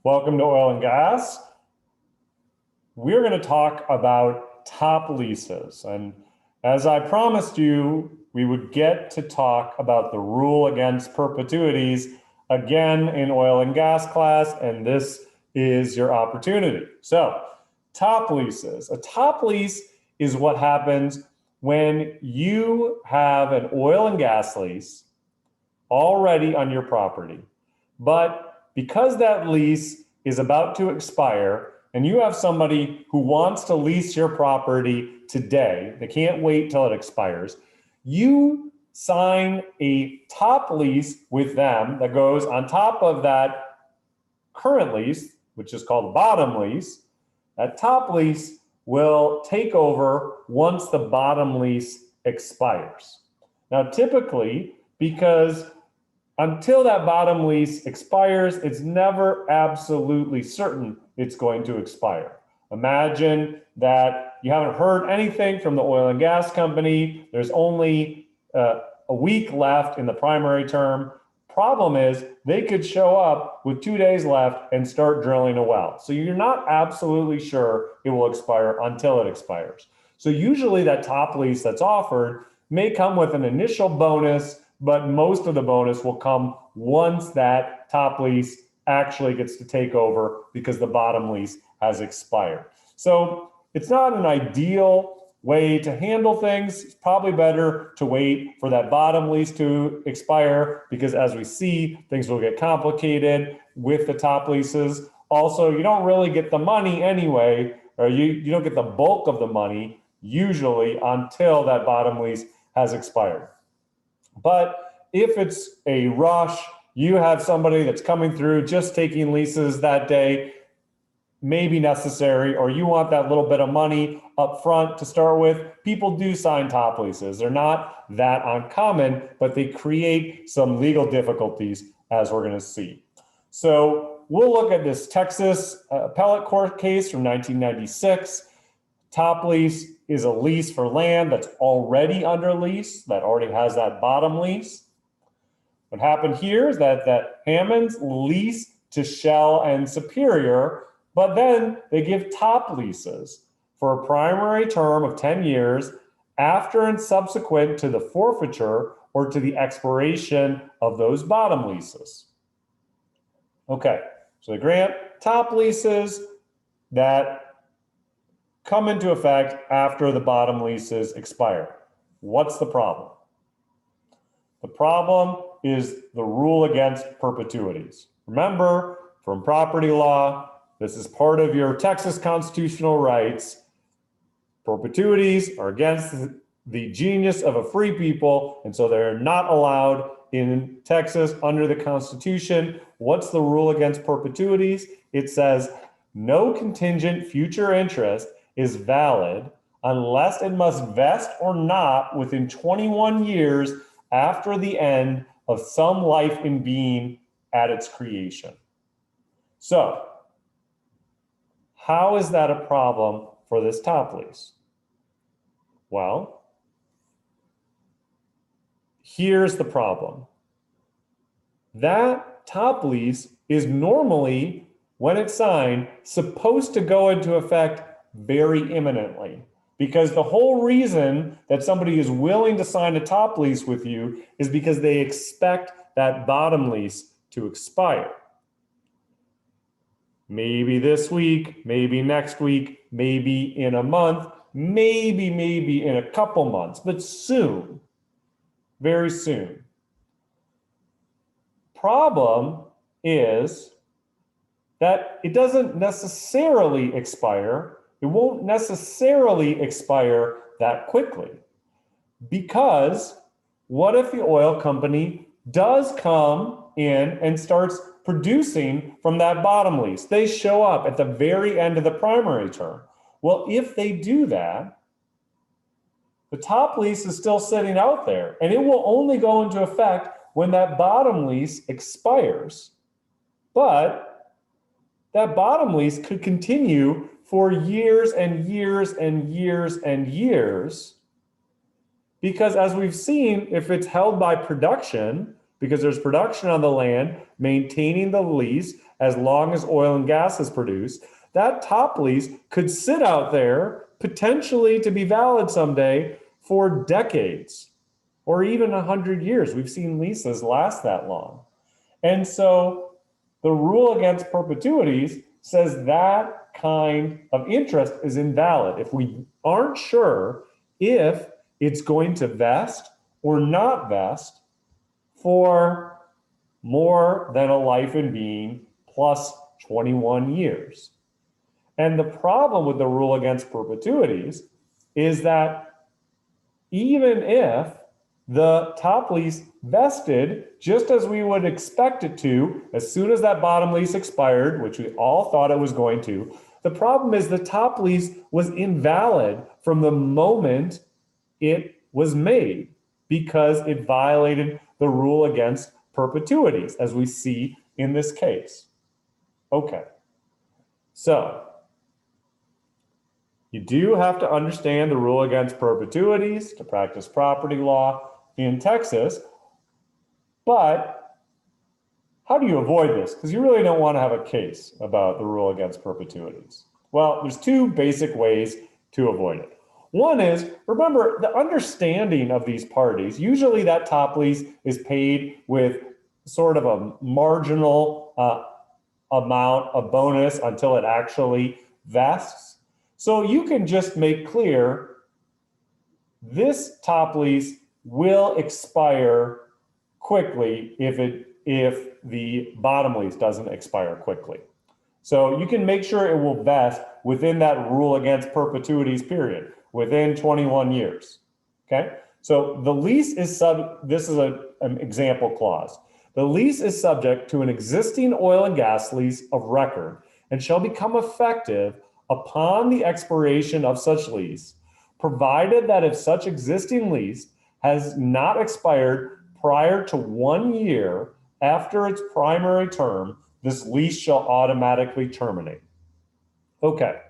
Welcome to Oil and Gas. We're going to talk about top leases. And as I promised you, we would get to talk about the rule against perpetuities again in oil and gas class, and this is your opportunity. So, top leases. A top lease is what happens when you have an oil and gas lease already on your property, but because that lease is about to expire and you have somebody who wants to lease your property today, they can't wait till it expires, you sign a top lease with them that goes on top of that current lease, which is called a bottom lease. That top lease will take over once the bottom lease expires. Now, typically, because until that bottom lease expires, it's never absolutely certain it's going to expire. Imagine that you haven't heard anything from the oil and gas company. There's only a week left in the primary term. Problem is, they could show up with 2 days left and start drilling a well. So you're not absolutely sure it will expire until it expires. So usually that top lease that's offered may come with an initial bonus, but most of the bonus will come once that top lease actually gets to take over because the bottom lease has expired. So it's not an ideal way to handle things. It's probably better to wait for that bottom lease to expire because, as we see, things will get complicated with the top leases. Also, you don't really get the money anyway, or you don't get the bulk of the money usually until that bottom lease has expired. But if it's a rush, you have somebody that's coming through just taking leases that day, may be necessary, or you want that little bit of money up front to start with, people do sign top leases. They're not that uncommon, but they create some legal difficulties, as we're going to see. So we'll look at this Texas appellate court case from 1996. Top lease is a lease for land that's already under lease, that already has that bottom lease. What happened here is that Hammond's lease to Shell and Superior, but then they give top leases for a primary term of 10 years after and subsequent to the forfeiture or to the expiration of those bottom leases. Okay, so they grant top leases that come into effect after the bottom leases expire. What's the problem? The problem is the rule against perpetuities. Remember, from property law, this is part of your Texas constitutional rights. Perpetuities are against the genius of a free people, and so they're not allowed in Texas under the Constitution. What's the rule against perpetuities? It says no contingent future interest is valid unless it must vest or not within 21 years after the end of some life in being at its creation. So, how is that a problem for this top lease? Well, here's the problem. That top lease is normally, when it's signed, supposed to go into effect very imminently, because the whole reason that somebody is willing to sign a top lease with you is because they expect that bottom lease to expire. Maybe this week, maybe next week, maybe in a month, maybe in a couple months, but soon, very soon. Problem is that it doesn't necessarily expire. It won't necessarily expire that quickly, because what if the oil company does come in and starts producing from that bottom lease? They show up at the very end of the primary term. Well, if they do that, the top lease is still sitting out there, and it will only go into effect when that bottom lease expires. But that bottom lease could continue for years and years and years and years, because as we've seen, if it's held by production, because there's production on the land, maintaining the lease as long as oil and gas is produced. That top lease could sit out there potentially to be valid someday for decades or even 100 years. We've seen leases last that long. And so the rule against perpetuities says that kind of interest is invalid if we aren't sure if it's going to vest or not vest for more than a life in being plus 21 years. And the problem with the rule against perpetuities is that even if the top lease vested just as we would expect it to, as soon as that bottom lease expired, which we all thought it was going to, the problem is the top lease was invalid from the moment it was made because it violated the rule against perpetuities, as we see in this case. Okay, so you do have to understand the rule against perpetuities to practice property law in Texas, but how do you avoid this? Because you really don't want to have a case about the rule against perpetuities. Well, there's two basic ways to avoid it. One is, remember, the understanding of these parties, usually that top lease is paid with sort of a marginal amount of bonus until it actually vests. So you can just make clear this top lease will expire quickly if the bottom lease doesn't expire quickly. So you can make sure it will vest within that rule against perpetuities period, within 21 years, okay? So the lease is this is an example clause. The lease is subject to an existing oil and gas lease of record and shall become effective upon the expiration of such lease, provided that if such existing lease has not expired prior to 1 year after its primary term, this lease shall automatically terminate. Okay,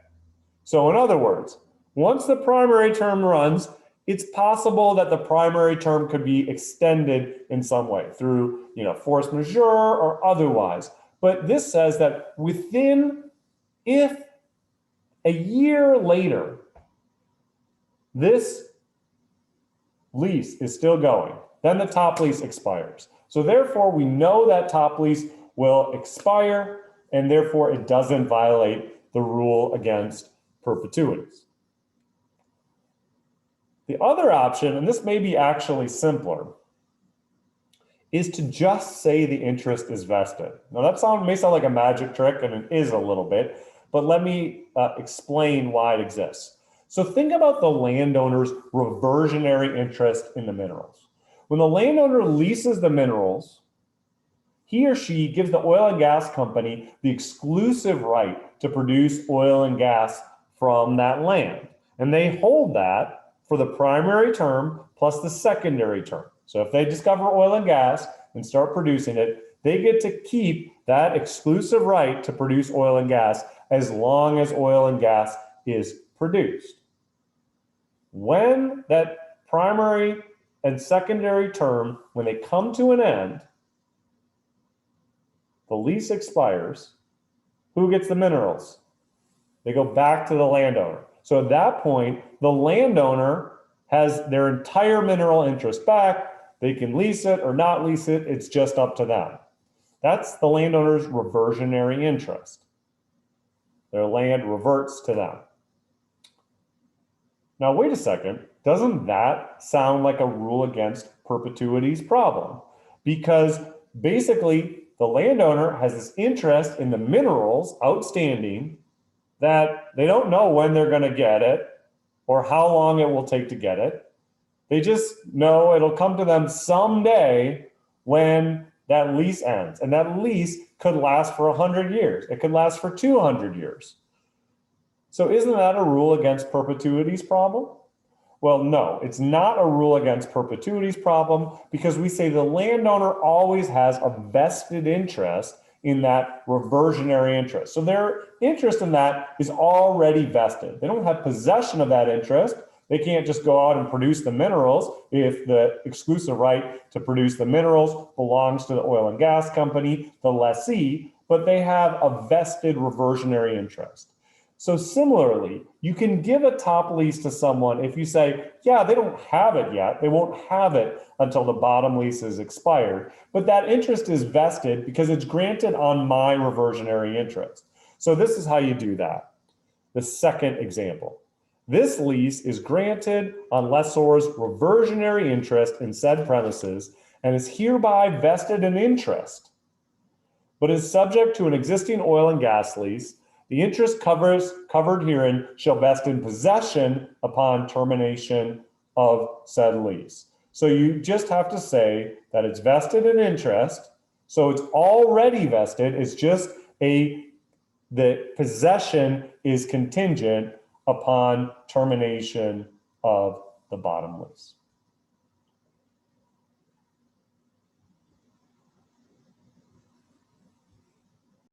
so in other words, once the primary term runs, it's possible that the primary term could be extended in some way through, force majeure or otherwise. But this says that if a year later, this lease is still going, then the top lease expires. So therefore, we know that top lease will expire, and therefore it doesn't violate the rule against perpetuities. The other option, and this may be actually simpler, is to just say the interest is vested. Now that may sound like a magic trick, and it is a little bit, but let me explain why it exists. So think about the landowner's reversionary interest in the minerals. When the landowner leases the minerals, he or she gives the oil and gas company the exclusive right to produce oil and gas from that land. And they hold that for the primary term plus the secondary term. So if they discover oil and gas and start producing it, they get to keep that exclusive right to produce oil and gas as long as oil and gas is produced. When that primary and secondary term, when they come to an end, the lease expires, who gets the minerals? They go back to the landowner. So at that point, the landowner has their entire mineral interest back. They can lease it or not lease it. It's just up to them. That's the landowner's reversionary interest. Their land reverts to them. Now, wait a second. Doesn't that sound like a rule against perpetuities problem? Because basically, the landowner has this interest in the minerals outstanding that they don't know when they're going to get it or how long it will take to get it. They just know it'll come to them someday when that lease ends. And that lease could last for 100 years. It could last for 200 years. So isn't that a rule against perpetuities problem? Well, no, it's not a rule against perpetuities problem because we say the landowner always has a vested interest in that reversionary interest. So their interest in that is already vested. They don't have possession of that interest. They can't just go out and produce the minerals if the exclusive right to produce the minerals belongs to the oil and gas company, the lessee, but they have a vested reversionary interest. So similarly, you can give a top lease to someone if you say, yeah, they don't have it yet. They won't have it until the bottom lease is expired. But that interest is vested because it's granted on my reversionary interest. So this is how you do that. The second example. This lease is granted on lessor's reversionary interest in said premises and is hereby vested in interest, but is subject to an existing oil and gas lease. The interest covered herein shall vest in possession upon termination of said lease. So you just have to say that it's vested in interest. So it's already vested. It's just the possession is contingent upon termination of the bottom lease.